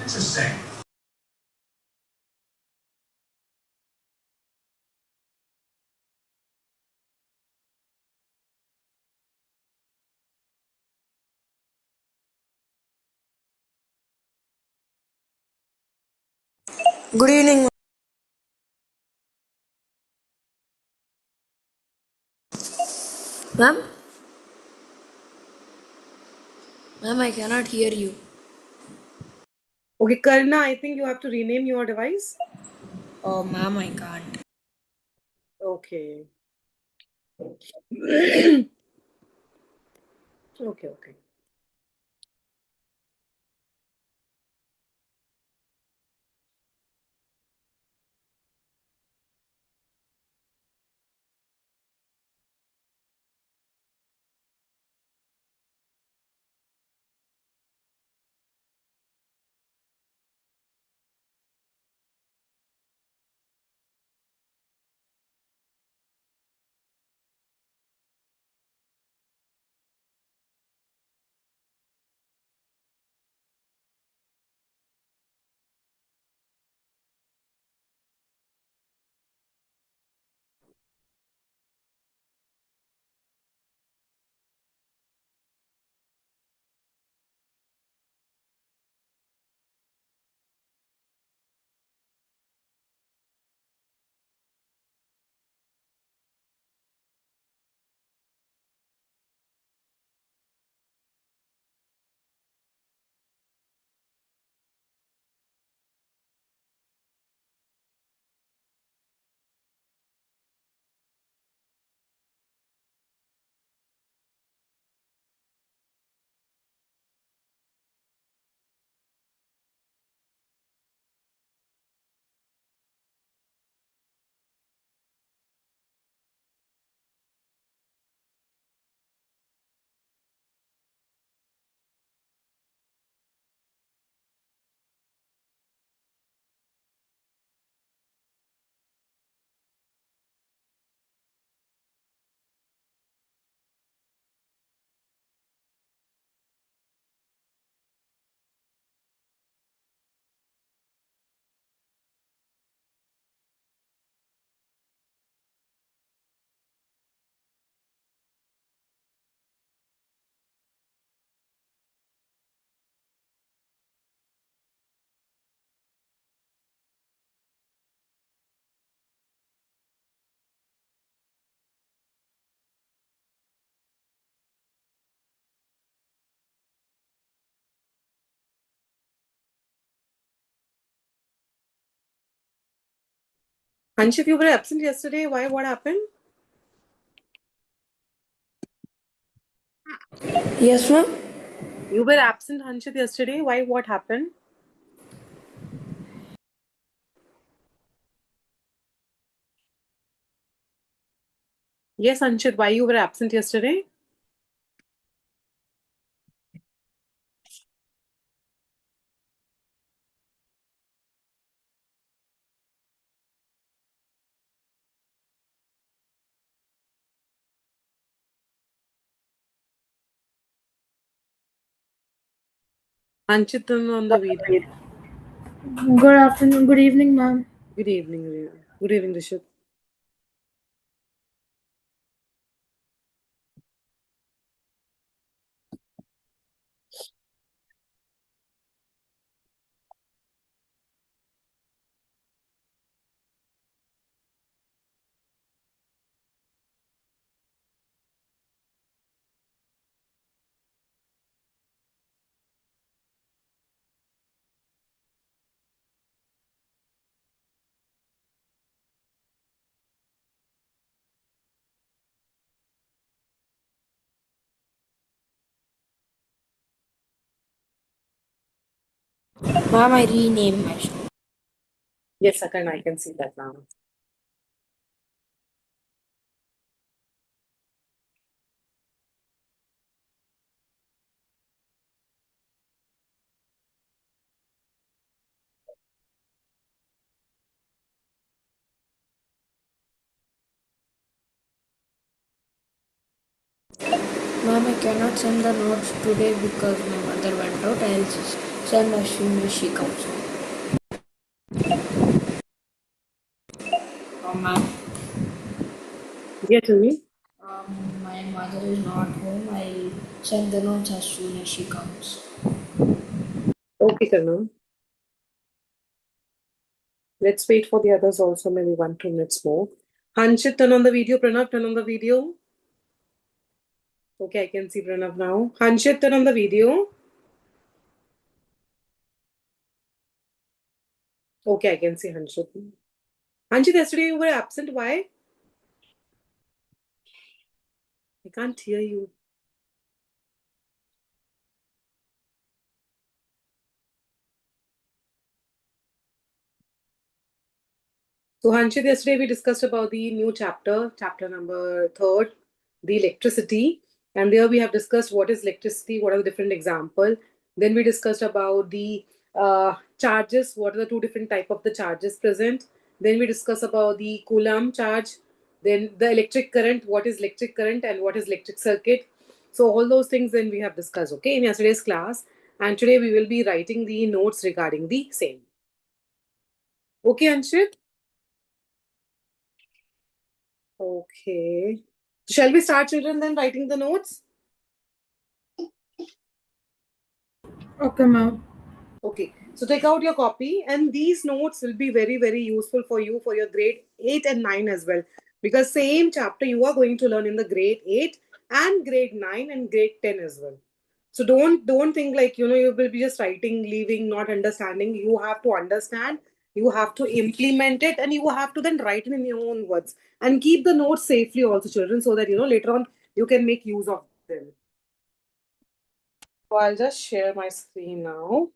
It's a shame. Good evening, ma'am. Ma'am, I cannot hear you. Okay, Karna, I think you have to rename your device. Oh, ma'am, I can't. Okay. Okay. Anshit, you were absent yesterday. Why? What happened? Yes, ma'am. You were absent, Anshit, yesterday. Why? What happened? Yes, Anshit, why you were absent yesterday? Anshit on the way. Good afternoon, good evening, ma'am. Good evening. Good evening, Rishit. Ma'am, I renamed my show. Yes, Sakan, I can see that now. Ma'am, I cannot send the notes today because my mother went out. I'll just So I'm assuming she comes home. Ma'am, Yeah, tell me. my mother is not home. I'll send the notes as soon as she comes. Okay, Karna. Let's wait for the others also, maybe 1-2 minutes more. Hanshit, turn on the video. Pranav, turn on the video. Okay, I can see Pranav now. Hanshit, turn on the video. Okay, I can see Hanshit. Hanshit, yesterday you were absent. Why? I can't hear you. So, Hanshit, yesterday we discussed about the new chapter, chapter number 3, the electricity. And there we have discussed what is electricity, what are the different examples. Then we discussed about the charges, what are the two different type of the charges present. Then we discussed about the Coulomb charge, then the electric current, what is electric current and what is electric circuit. So all those things then we have discussed, okay, in yesterday's class. And today we will be writing the notes regarding the same. Okay, Anshit? Okay. Shall we start, children, then writing the notes? Okay, ma'am. Okay. So take out your copy, and these notes will be very, very useful for you for your grade 8 and 9 as well. Because same chapter you are going to learn in the grade 8 and grade 9 and grade 10 as well. So don't think like you will be just writing, leaving, not understanding. You have to understand, you have to implement it, and you have to then write it in your own words. And keep the notes safely also, children, so that later on you can make use of them. So I'll just share my screen now.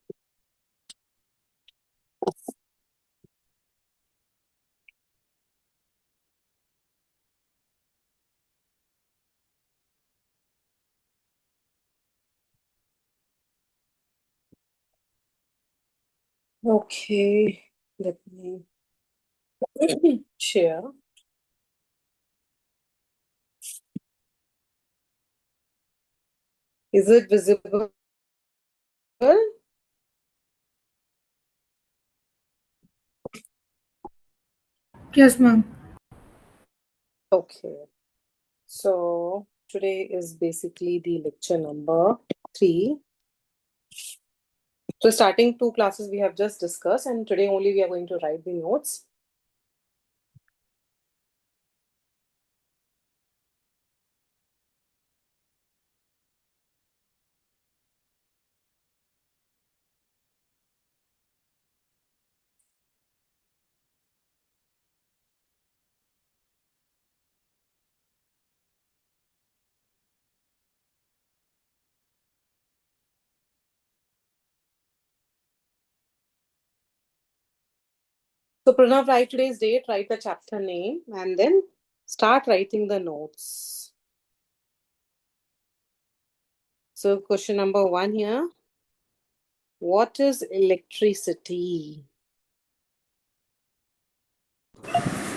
Okay, let me share. Is it visible? Yes, ma'am. Okay. So today is basically the lecture number 3. So starting 2 classes we have just discussed, and today only we are going to write the notes. So Pranav, write today's date, write the chapter name, and then start writing the notes. So question number 1 here. What is electricity?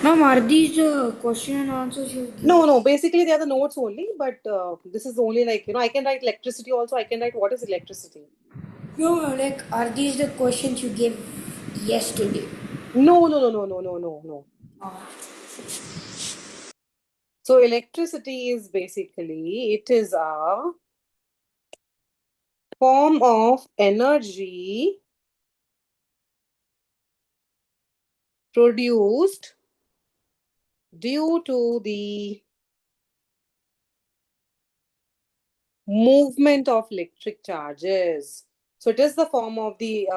Ma'am, are these the question and answers you've given? No, basically they are the notes only, but this is only like, I can write electricity also. I can write what is electricity. No, like, are these the questions you gave yesterday? No. Oh. So electricity is basically, it is a form of energy produced due to the movement of electric charges. So it is the form of the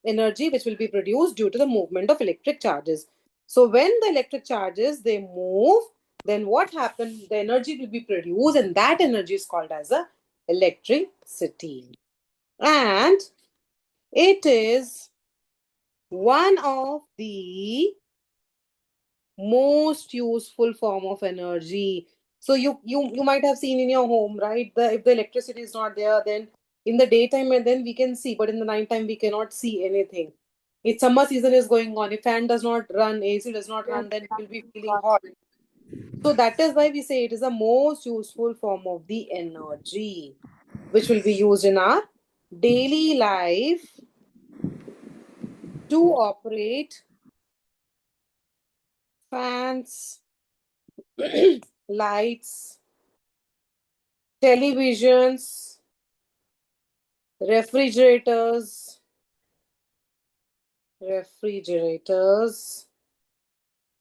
energy which will be produced due to the movement of electric charges. So when the electric charges, they move, then what happens? The energy will be produced, and that energy is called as a electricity. And it is one of the most useful form of energy. So you might have seen in your home, right? If the electricity is not there, then in the daytime and then we can see, but in the nighttime we cannot see anything. If summer season is going on, if fan does not run, AC does not run, then we will be feeling hot. So that is why we say it is the most useful form of the energy, which will be used in our daily life to operate fans, lights, televisions, refrigerators,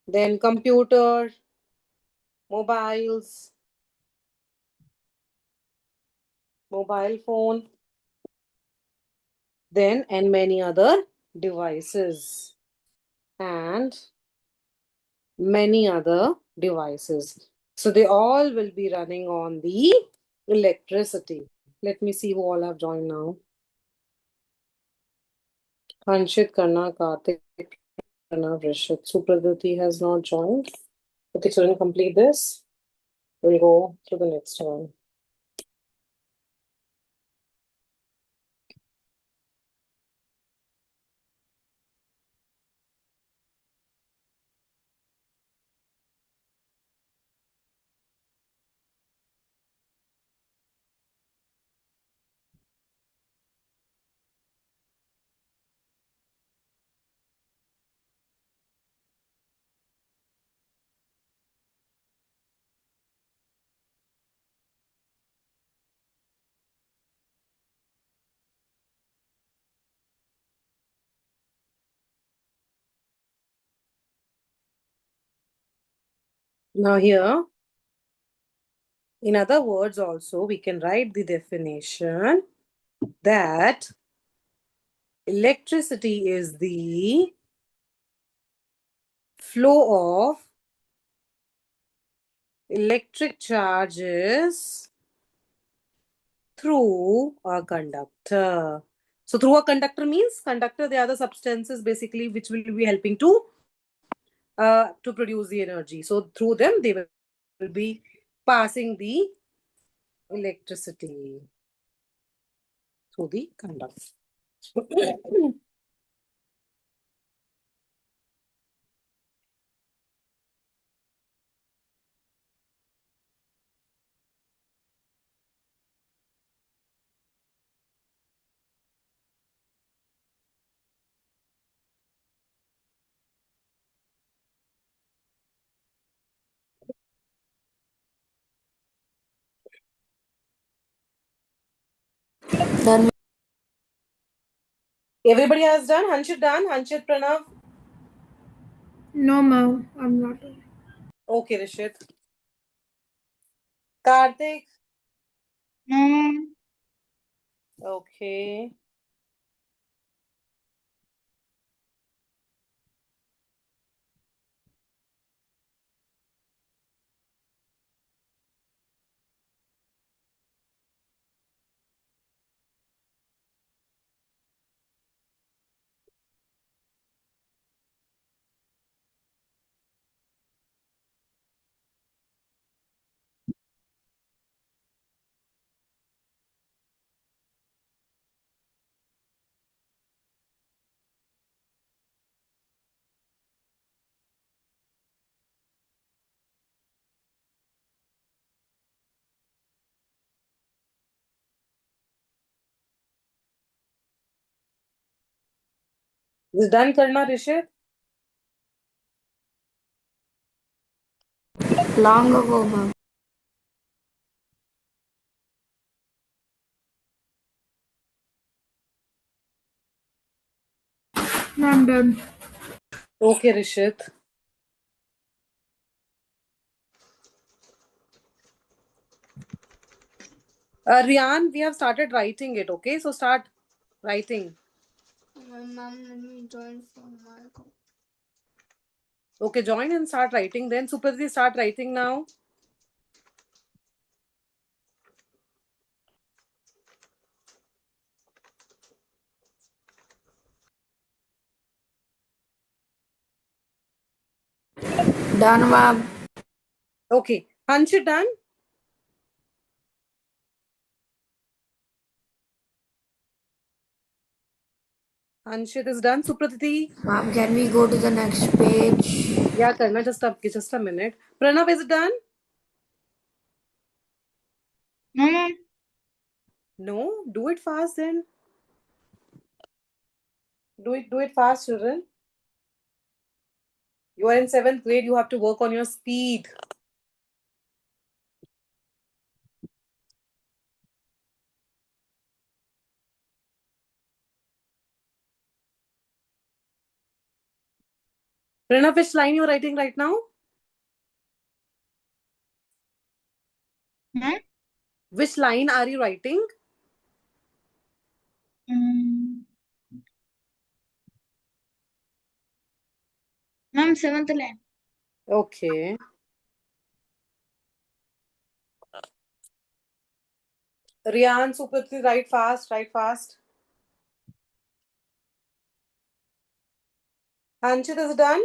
then computer, mobiles, mobile phone, then and many other devices and many other devices. So they all will be running on the electricity. Let me see who all have joined now. Hanshit, Karna, Karthik, Pranav, Rishit. Supraditi has not joined. Okay, so we'll complete this. We'll go to the next one. Now here, in other words also, we can write the definition that electricity is the flow of electric charges through a conductor. So through a conductor means conductor, they are the substances basically which will be helping to produce the energy. So through them, they will be passing the electricity through the conductor. Done. Everybody has done? Hanshit done? Hanshit, Pranav? No, ma'am. I'm not. Okay, Rishit. Karthik? No, ma'am. Okay. Is it done, Karna, Rishit? Long ago, ma'am. No, I'm done. Okay, Rishit. Rian, we have started writing it, okay? So start writing. Ma'am, let me join from my account. Okay, join and start writing. Then Suprati, start writing now. Done, ma'am. Okay, Hanshit done? Hanshit is done. Suprati? Ma'am, can we go to the next page? Yeah, Karna, just a minute. Pranav, is it done? No, ma'am. No, do it fast then. Do it fast, children. You are in 7th grade, you have to work on your speed. Pranav, which line you are writing right now? Hmm? Which line are you writing? Ma'am, 7th line. Okay. Riyan, Suprati, write fast, write fast. Hanchit is done?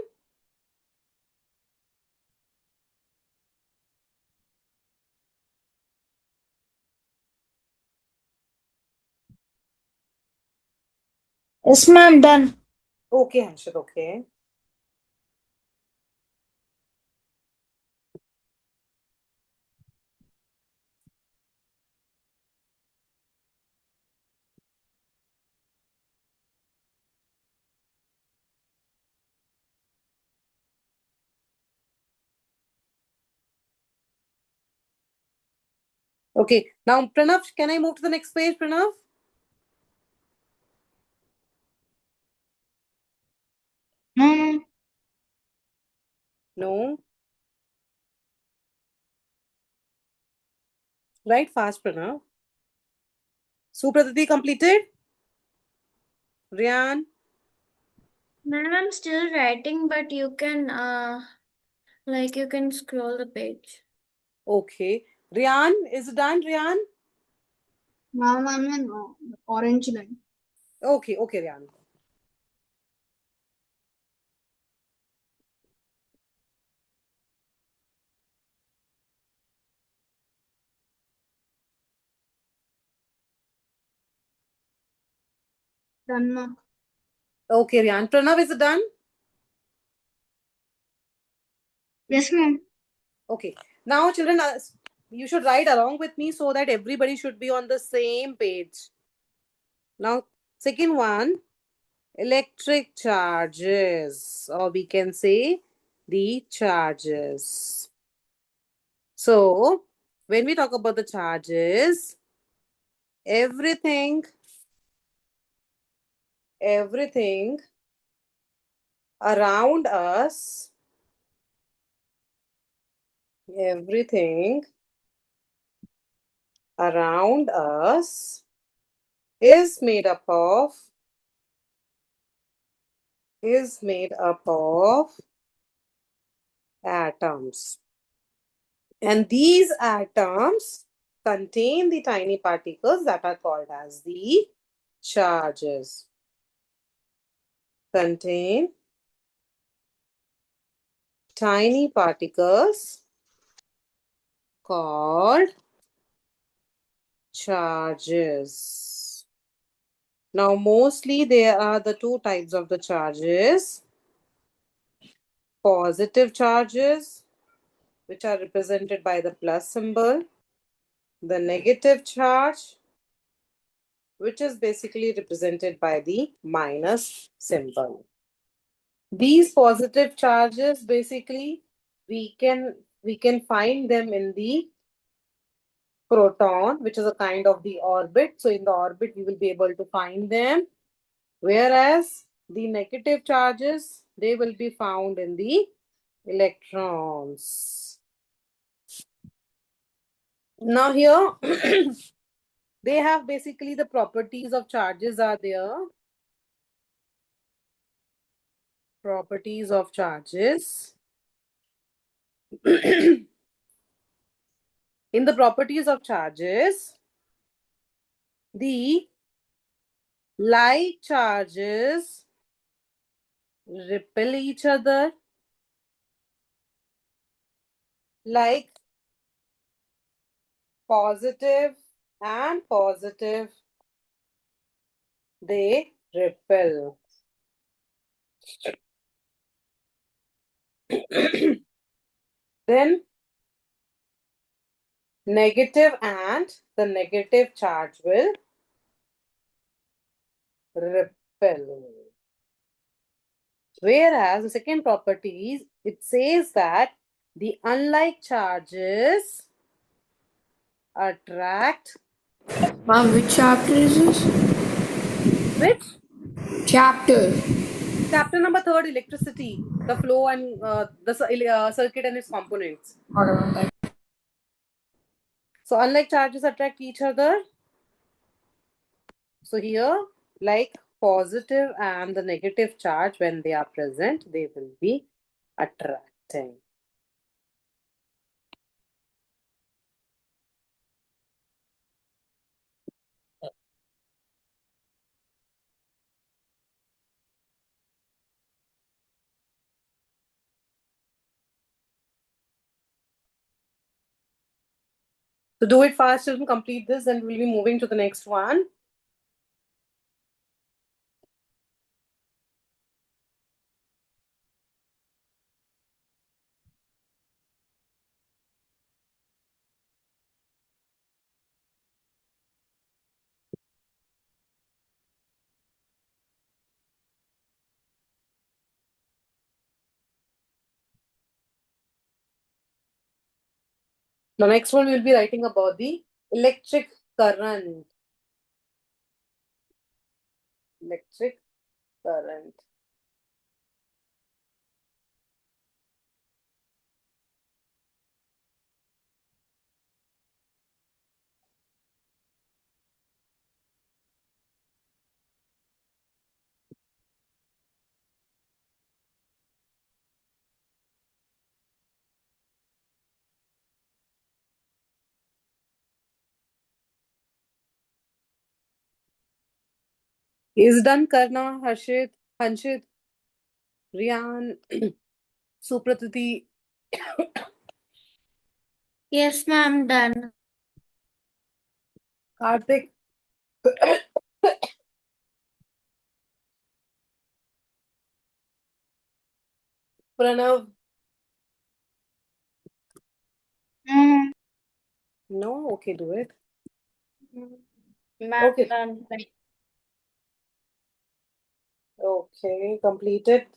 Yes, ma'am, done. Okay, Hanchit, okay. Okay, now Pranav, can I move to the next page, Pranav? No, no. No. Write fast, Pranav. Suprati completed? Riyan? Ma'am, I'm still writing, but you can you can scroll the page. Okay. Riyan, is it done, Riyan? Ma'am, I'm in orange line. Okay, okay, Riyan. Done, ma'am. Okay, Riyan. Pranav, is it done? Yes, ma'am. Okay. Now, children, you should write along with me so that everybody should be on the same page. Now, second one, electric charges, or we can say the charges. So, when we talk about the charges, everything around us, everything around us is made up of atoms. And these atoms contain the tiny particles that are called as the charges. Contain tiny particles called charges. Now, mostly there are the two types of the charges. Positive charges, which are represented by the plus symbol. The negative charge, which is basically represented by the minus symbol. These positive charges, basically, we can find them in the proton, which is a kind of the orbit. So in the orbit, we will be able to find them. Whereas the negative charges, they will be found in the electrons. Now here, they have basically the properties of charges are there. Properties of charges. In the properties of charges, the like charges repel each other, like positive and positive, they repel. Then negative and the negative charge will repel. Whereas the second property is, it says that the unlike charges attract. Ma'am, which chapter is this? Which? Chapter. Chapter number 3, electricity, the flow and the circuit and its components. Whatever. So unlike charges attract each other. So here, like positive and the negative charge, when they are present, they will be attracting. So do it fast and complete this, and we'll be moving to the next one. The next one we'll be writing about the electric current. Electric current. Is done Karna, Harshit, Hanshit, Riyan, Suprakriti. Yes, ma'am, done. Karthik. Pranav. Mm. No? Okay, do it. Ma'am, Okay. done. Okay, completed.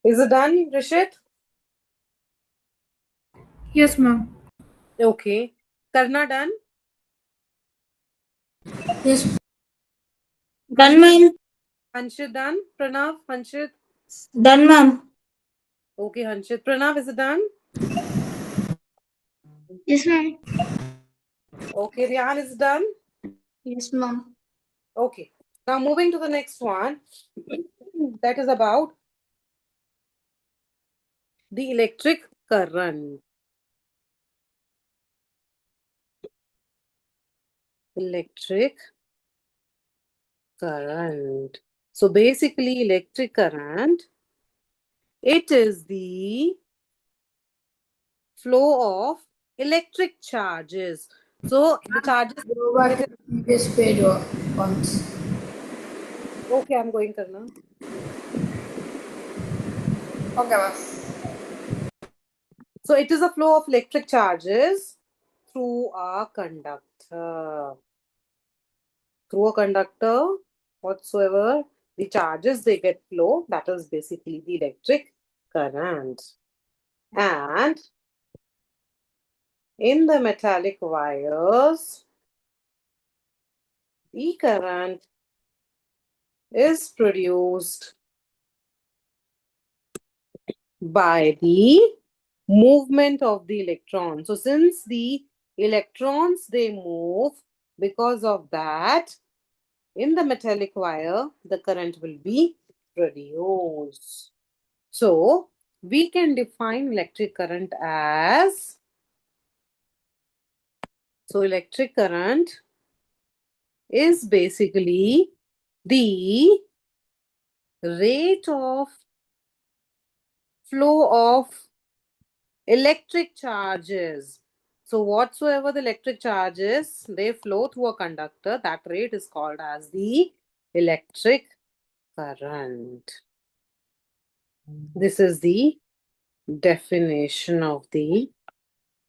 Is it done, Rishit? Yes, ma'am. Okay. Karna done? Yes. Done, ma'am. Hanshit done? Pranav, Hanshit? Done, ma'am. Okay, Hanshit. Pranav, is it done? Yes, ma'am. Okay, Riyan is done? Yes, ma'am. Okay. Now moving to the next one. That is about the electric current. Electric current. So basically, electric current, it is the flow of electric charges. So the charges. Go back to the previous page once. Okay, I'm going, Karna. Okay, ma'am. So it is a flow of electric charges through a conductor. Through a conductor, whatsoever the charges they get flow, that is basically the electric current. And in the metallic wires, the current is produced by the movement of the electron. So since the electrons they move, Because of that, in the metallic wire, the current will be produced. So, we can define electric current as, so electric current is basically the rate of flow of electric charges. So whatsoever the electric charges, they flow through a conductor, that rate is called as the electric current. This is the definition of the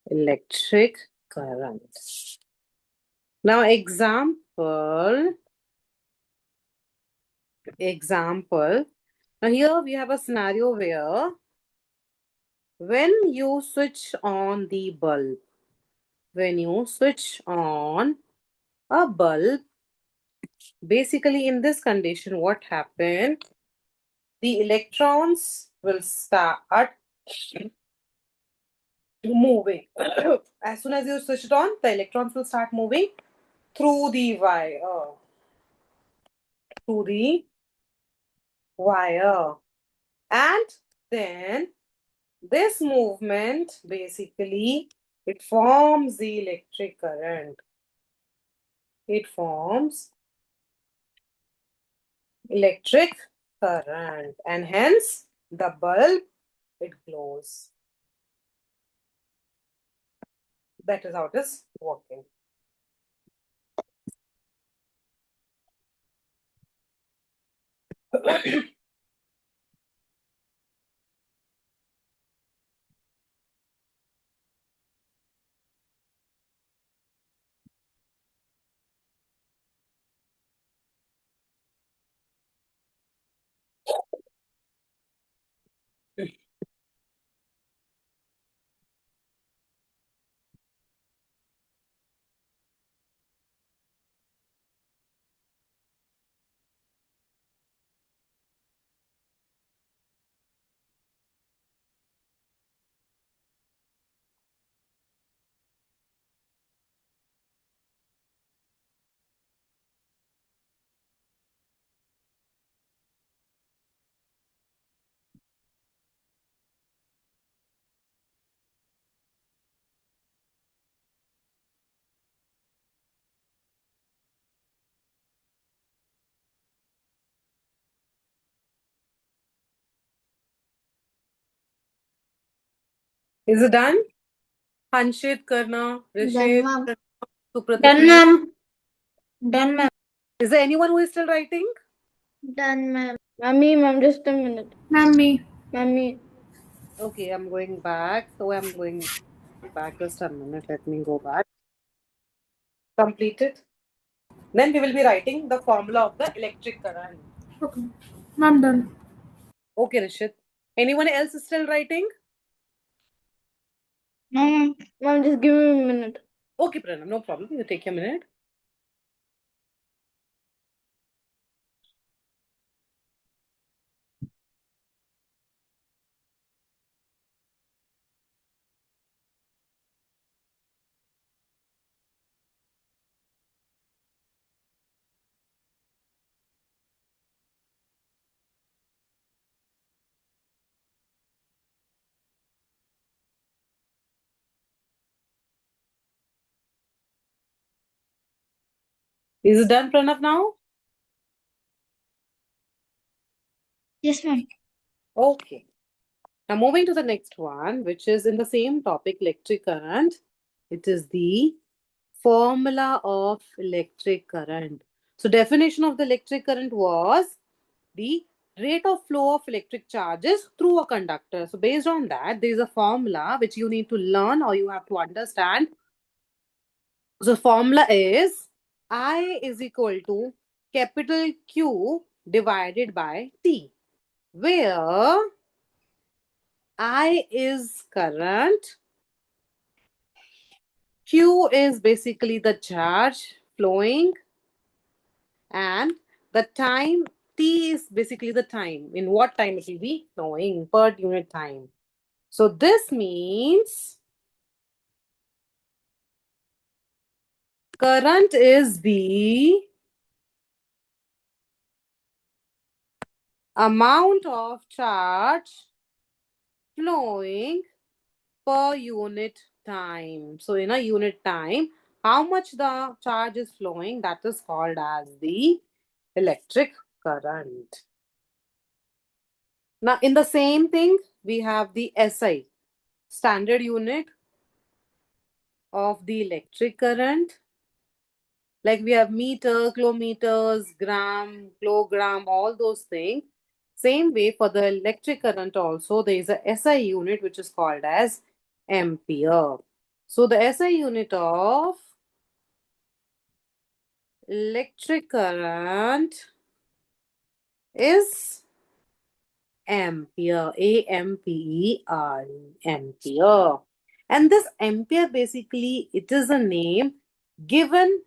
electric current. Now example. Now here we have a scenario where when you switch on the bulb, when you switch on a bulb, basically in this condition, what happened? The electrons will start moving. As soon as you switch it on, the electrons will start moving through the wire. Through the wire. And then this movement, basically, it forms the electric current. It forms electric current, and hence the bulb, it glows. That is how it is working. Is it done? Hanshit, Karna, Done, Rishit, ma'am. Done, Suprathiti. ma'am. Done, ma'am. Is there anyone who is still writing? Done, ma'am. Mummy, ma'am, just a minute. Ma'am, me. Mummy. Okay, I'm going back. So I'm going back just a minute. Let me go back. Complete it. Then we will be writing the formula of the electric current. Okay. Ma'am, done. Okay, Rishit. Anyone else is still writing? Ma'am, ma'am, just give me a minute. Okay, Pranam, no problem. You take a minute. Is it done, Pranav, now? Yes, ma'am. Okay. Now moving to the next one, which is in the same topic, electric current. It is the formula of electric current. So definition of the electric current was the rate of flow of electric charges through a conductor. So based on that, there is a formula which you need to learn or you have to understand. So formula is I is equal to capital Q divided by T, where I is current, Q is basically the charge flowing, and the time T is basically the time. In what time it will be flowing per unit time. So this means Current is the amount of charge flowing per unit time. So in a unit time, how much the charge is flowing, that is called as the electric current. Now in the same thing, we have the SI, standard unit of the electric current. Like we have meter, kilometers, gram, kilogram, all those things. Same way for the electric current also, there is a SI unit which is called as ampere. So the SI unit of electric current is ampere, A-M-P-E-R-E, ampere. And this ampere basically, it is a name given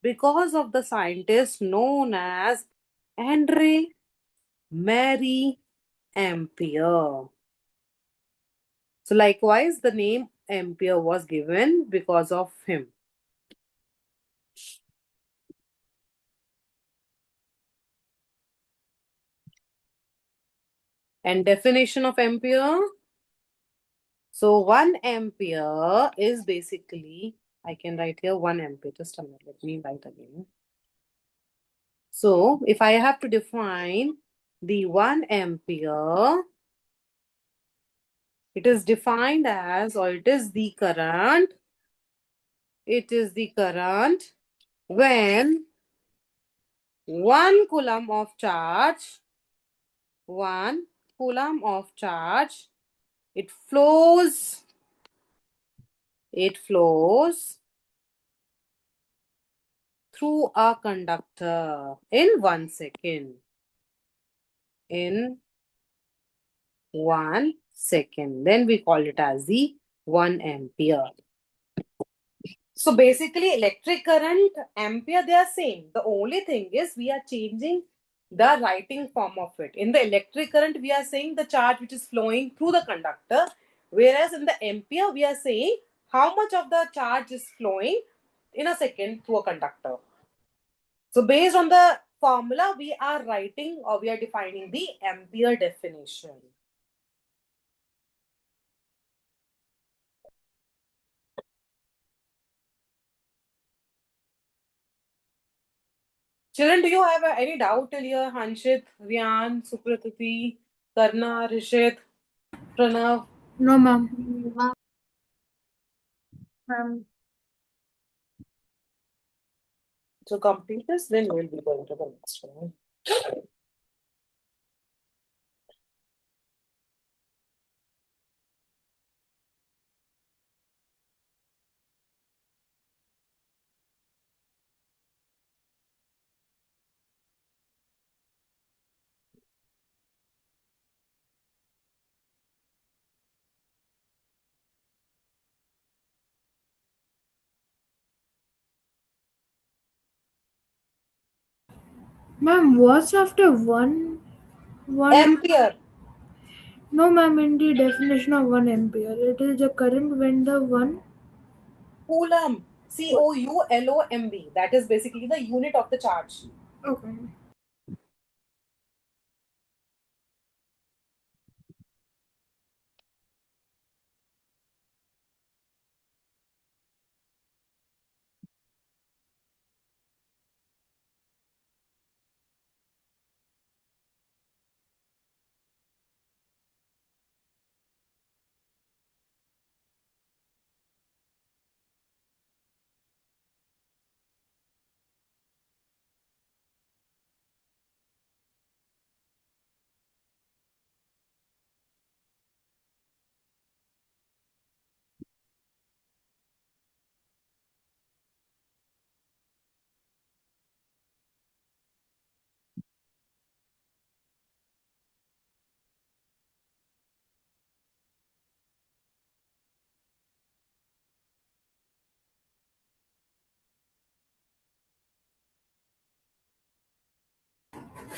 because of the scientist known as Andre Marie Ampere. So likewise, the name Ampere was given because of him. And definition of ampere. So 1 ampere is basically, I can write here 1 ampere. Just a minute, let me write again. So if I have to define the 1 ampere, it is defined as, or it is the current. It is the current when 1 coulomb of charge, 1 coulomb of charge, it flows through a conductor in 1 second. In 1 second. Then we call it as the 1 ampere. So basically, electric current, ampere, they are same. The only thing is we are changing the writing form of it. In the electric current, we are saying the charge which is flowing through the conductor, whereas in the ampere, we are saying how much of the charge is flowing in a second through a conductor. So based on the formula, we are writing or we are defining the ampere definition. Children, do you have any doubt till here? Hanshit, Rian, Suprakriti, Karna, Rishit, Pranav. No, ma'am. So complete this, then we'll be going to the next one. Ma'am, what's after one? Ampere. No, ma'am, in the definition of 1 ampere, it is the current when the 1. Coulomb. Coulomb. That is basically the unit of the charge. Okay.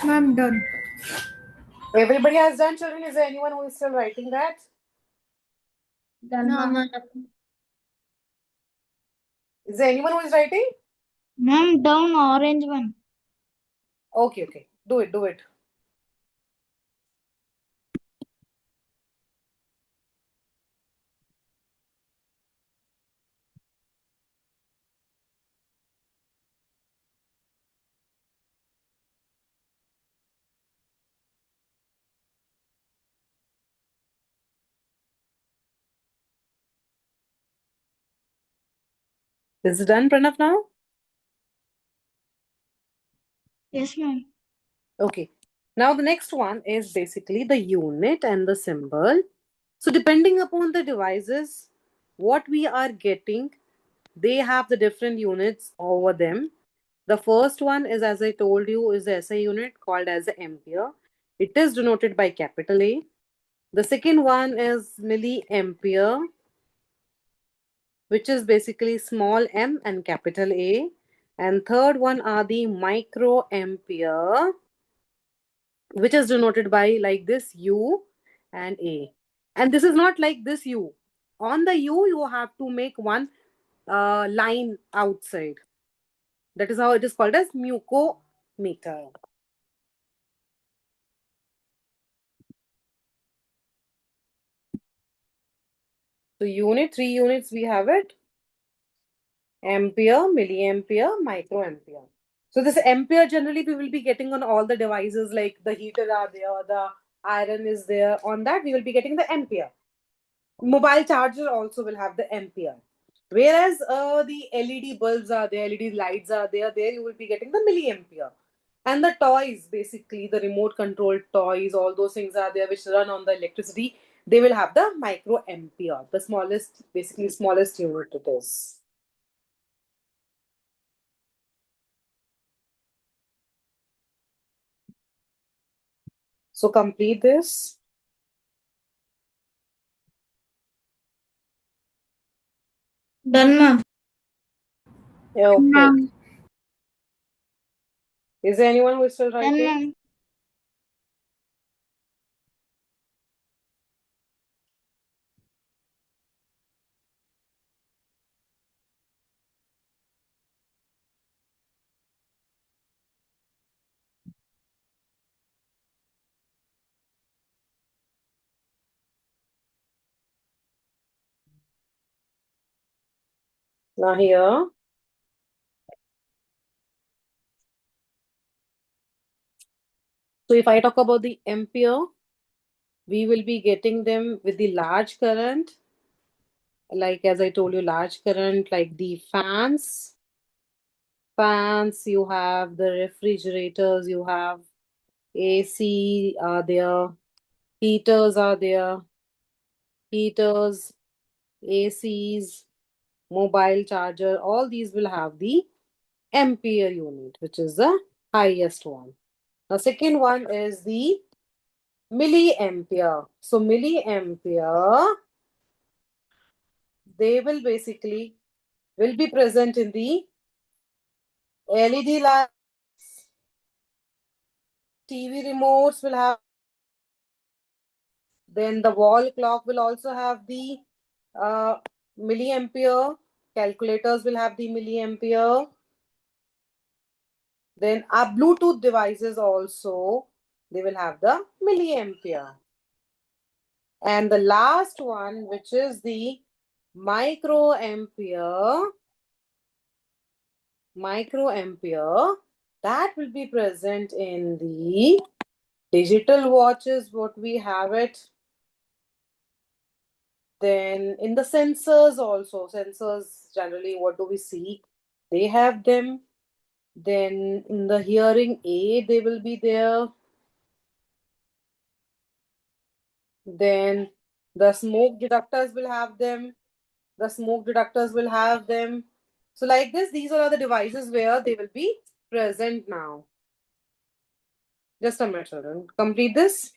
Ma'am, done. Everybody has done, children. Is there anyone who is still writing that? No, ma'am. Is there anyone who is writing? Ma'am, down orange one. Okay, okay. Do it, do it. Is it done, Pranav, now? Yes, ma'am. Okay. Now the next one is basically the unit and the symbol. So depending upon the devices, what we are getting, they have the different units over them. The first one is, as I told you, is the SI unit called as the ampere. It is denoted by capital A. The second one is milliampere, which is basically small m and capital A. And third one are the microampere, which is denoted by like this U and A. And this is not like this U. On the U, you have to make one line outside. That is how it is called as mucometer. So unit, three units we have it. Ampere, milliampere, microampere. So this ampere generally we will be getting on all the devices, like the heater are there, the iron is there. On that we will be getting the ampere. Mobile charger also will have the ampere. Whereas the LED bulbs are there, LED lights are there, there you will be getting the milliampere. And the toys, basically the remote controlled toys, all those things are there which run on the electricity, they will have the microampere, the smallest, basically smallest unit it is. So complete this. Done, ma'am. Okay. Ma'am. Is there anyone who is still Done, writing? ma'am. Now here. So if I talk about the ampere, we will be getting them with the large current, like as I told you, large current, like the fans, you have the refrigerators, you have AC are there, heaters are there, heaters, ACs, mobile charger, all these will have the ampere unit, which is the highest one. The second one is the milliampere. So milliampere, they will basically will be present in the LED lights, TV remotes will have, then the wall clock will also have the uh, milliampere, calculators will have the milliampere, then our Bluetooth devices also, they will have the milliampere. And the last one, which is the microampere, that will be present in the digital watches, what we have it. Then in the sensors also, sensors generally, what do we see? They have them. Then in the hearing aid, they will be there. Then the smoke detectors will have them. The smoke detectors will have them. So like this, these are the devices where they will be present now. Just a minute, children. Complete this.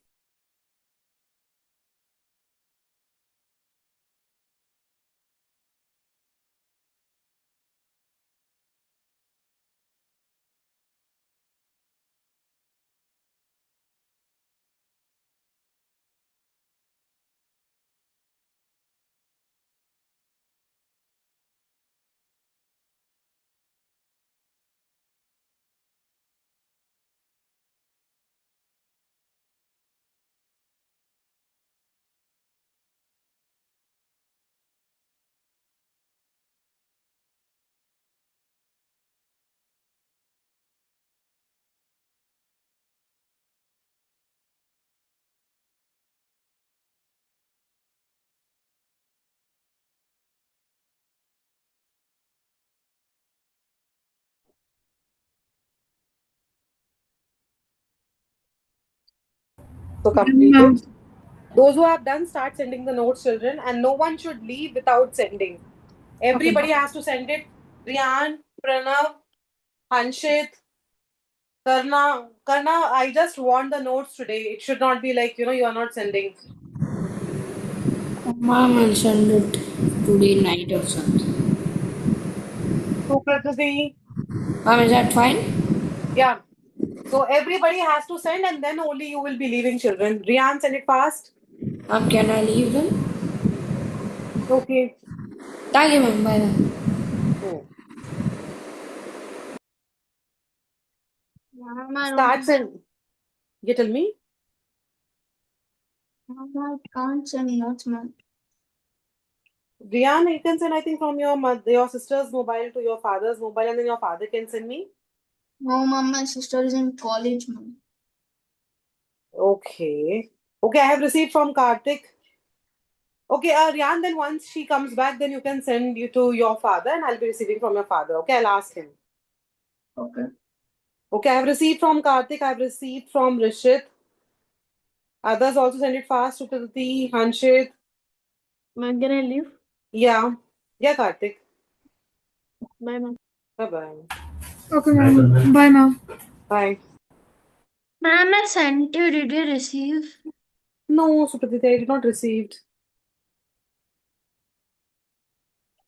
So complete Ma'am. it. Those who have done, start sending the notes, children, and no one should leave without sending. Everybody has to send it. Riyan, Pranav, Hanshit, Karna, I just want the notes today. It should not be like, you are not sending. Mom, I'll send it today night or something. Sukriti. Mom, is that fine? Yeah. So everybody has to send and then only you will be leaving, children. Riyan, send it fast. Mom, can I leave then? Okay. Thank you, Mom. Bye. Hmm. Ma'am, I Start don't. send. You tell me. Ma'am, I can't send notes, ma'am. Riyan, you can send, I think, from your sister's mobile to your father's mobile, and then your father can send me. No, ma'am, my sister is in college, ma'am. Okay. Okay, I have received from Karthik. Okay, Riyan, then once she comes back, then you can send you to your father, and I'll be receiving from your father. Okay, I'll ask him. Okay. Okay, I have received from Karthik, I have received from Rishit. Others also send it fast to Priti, Hanshit. Ma'am, can I leave? Yeah. Yeah, Karthik. Bye, ma'am. Bye-bye. Okay, ma'am. Bye, ma'am. Bye. Ma'am, I sent you. Did you receive? No, Supratit, I did not received.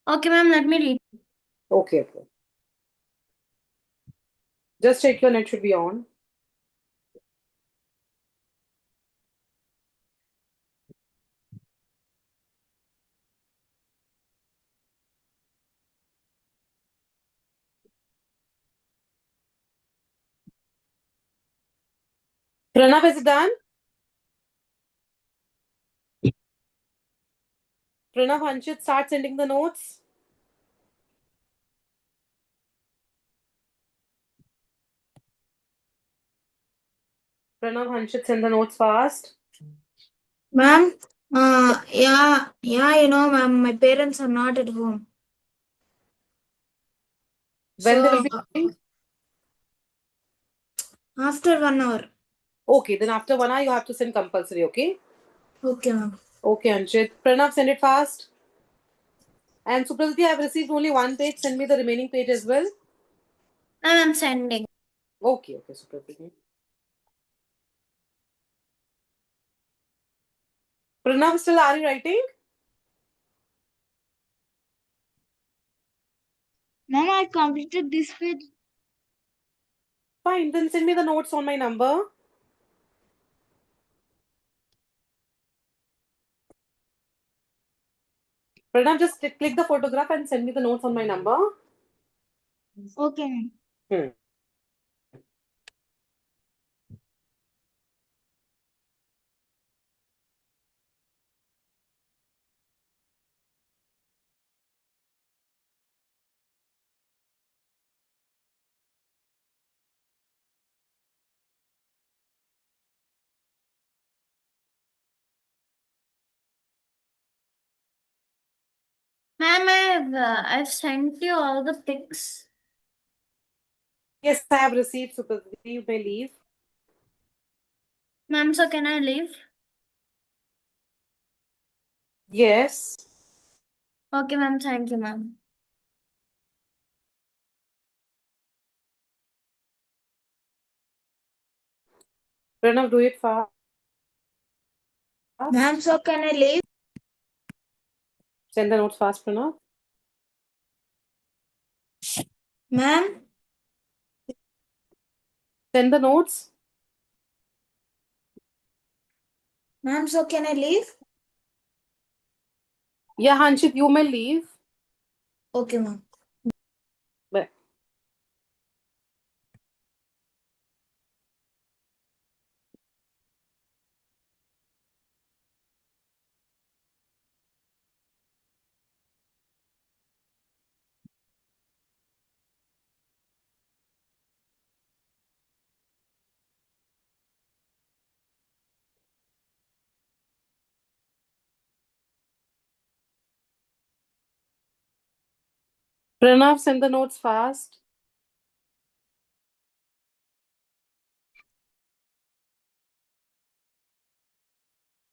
Okay, ma'am, let me read. Okay, okay. Just check your net should be on. Pranav, is it done? Pranav, Hanshit, start sending the notes. Pranav, Hanshit, send the notes fast. Ma'am, yeah, ma'am, my parents are not at home. When they will So, be coming? after 1 hour. Okay, then after 1 hour, you have to send compulsory, okay? Okay, ma'am. Okay, Hanshit. Pranav, send it fast. And Suprati, I have received only one page. Send me the remaining page as well. Ma'am, I'm sending. Okay, okay, Suprati. Pranav, still are you writing? Ma'am, I completed this page. Fine, then send me the notes on my number. Pranav, just click the photograph and send me the notes on my number. Okay, ma'am. Hmm. Ma'am, I've sent you all the pics. Yes, I have received, Suprati. You may leave. Ma'am, so can I leave? Yes. Okay, ma'am, thank you, ma'am. Pranav, do it fast. Ma'am, so can I leave? Send the notes fast, Pranav. Ma'am? Send the notes. Ma'am, so can I leave? Yeah, Hanshit, you may leave. Okay, ma'am. Bye. Pranav, send the notes fast.